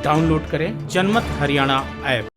Download करें जनमत Haryana app.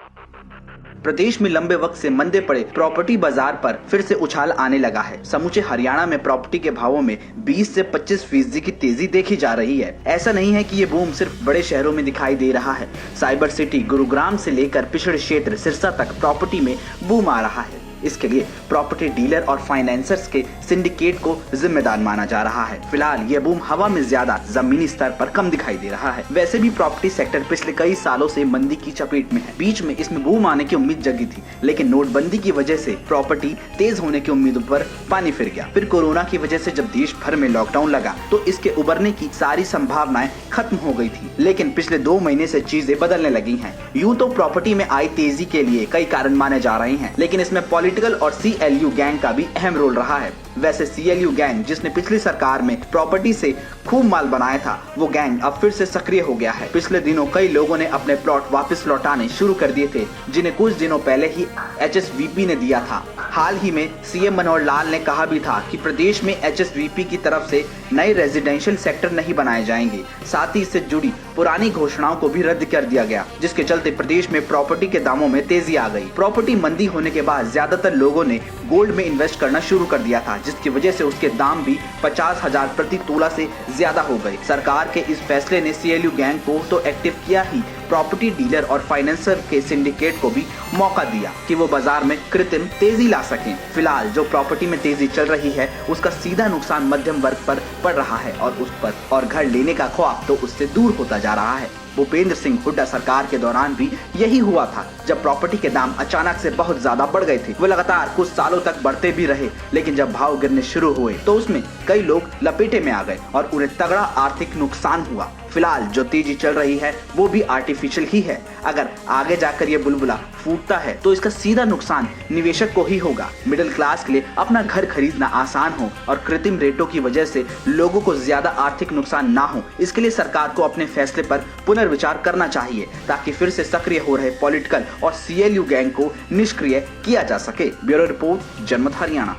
प्रदेश में लंबे वक्त से मंदे पड़े प्रॉपर्टी बाजार पर फिर से उछाल आने लगा है। समूचे हरियाणा में प्रॉपर्टी के भावों में 20 से 25% की तेजी देखी जा रही है। ऐसा नहीं है कि ये बूम सिर्फ बड़े शहरों में दिखाई दे रहा है। साइबर सिटी गुरुग्राम से लेकर पिछड़े क्षेत्र सिरसा तक प्रॉपर्टी में बूम आ रहा है। इसके लिए प्रॉपर्टी डीलर और फाइनेंसर्स के सिंडिकेट को जिम्मेदार माना जा रहा है। फिलहाल ये बूम हवा में ज्यादा, जमीनी स्तर पर कम दिखाई दे रहा है। वैसे भी प्रॉपर्टी सेक्टर पिछले कई सालों से मंदी की चपेट में है। बीच में इसमें बूम आने की उम्मीद जगी थी, लेकिन नोटबंदी की वजह से प्रॉपर्टी तेज होने की उम्मीदों पर पानी फिर गया। फिर कोरोना की वजह से जब देश भर में लॉकडाउन लगा तो इसके उबरने की सारी संभावनाएं खत्म हो गई थी। लेकिन पिछले 2 महीने से चीजें बदलने लगी हैं। यूं तो प्रॉपर्टी में आई तेजी के लिए कई कारण माने जा रहे हैं, लेकिन इसमें पॉलिटिकल और CLU गैंग का भी अहम रोल रहा है। वैसे CLU गैंग, जिसने पिछली सरकार में प्रॉपर्टी से खूब माल बनाया था, वो गैंग अब फिर से सक्रिय हो गया है। पिछले दिनों कई लोगों ने अपने प्लॉट वापस लौटाने शुरू कर दिए थे, जिन्हें कुछ दिनों पहले ही HSVP ने दिया था। हाल ही में CM मनोहर लाल ने कहा भी था कि प्रदेश में HSVP की तरफ से नए रेजिडेंशियल सेक्टर नहीं बनाए जाएंगे। साथ ही इससे जुड़ी पुरानी घोषणाओं को भी रद्द कर दिया गया, जिसके चलते प्रदेश में प्रॉपर्टी के दामों में तेजी आ गई। प्रॉपर्टी मंदी होने के बाद ज्यादातर लोगों ने गोल्ड में इन्वेस्ट करना शुरू कर दिया था, जिसकी वजह से उसके दाम भी 50,000 प्रति तोला से ज्यादा हो गए। सरकार के इस फैसले ने CLU गैंग को तो एक्टिव किया ही, प्रॉपर्टी डीलर और फाइनेंसर के सिंडिकेट को भी मौका दिया कि वो बाजार में कृत्रिम तेजी ला सकें। फिलहाल जो प्रॉपर्टी में तेजी चल रही है, उसका सीधा नुकसान मध्यम वर्ग पर पड़ रहा है और घर लेने का ख्वाब तो उससे दूर होता जा रहा है। भूपेंद्र सिंह हुड्डा सरकार के दौरान भी यही हुआ था, जब प्रॉपर्टी के दाम अचानक से बहुत ज्यादा बढ़ गए थे। वो लगातार कुछ सालों तक बढ़ते भी रहे, लेकिन जब भाव गिरने शुरू हुए तो उसमें कई लोग लपेटे में आ गए और उन्हें तगड़ा आर्थिक नुकसान हुआ। फिलहाल जो तेजी चल रही है वो भी आर्टिफिशियल ही है। अगर आगे जाकर ये बुलबुला फूटता है तो इसका सीधा नुकसान निवेशक को ही होगा। मिडिल क्लास के लिए अपना घर खरीदना आसान हो और कृत्रिम रेटों की वजह से लोगों को ज्यादा आर्थिक नुकसान ना हो, इसके लिए सरकार को अपने फैसले पर पुनर्विचार करना चाहिए, ताकि फिर से सक्रिय हो रहे पॉलिटिकल और CLU गैंग को निष्क्रिय किया जा सके। ब्यूरो रिपोर्ट, जनमत हरियाणा।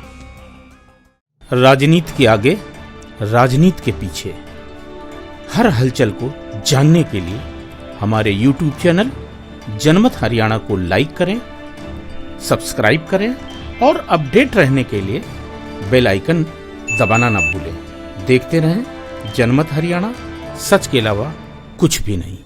राजनीति के आगे, राजनीति के पीछे, हर हलचल को जानने के लिए हमारे YouTube चैनल जनमत हरियाणा को लाइक करें, सब्सक्राइब करें और अपडेट रहने के लिए बेल आइकन दबाना ना भूलें। देखते रहें जनमत हरियाणा, सच के अलावा कुछ भी नहीं।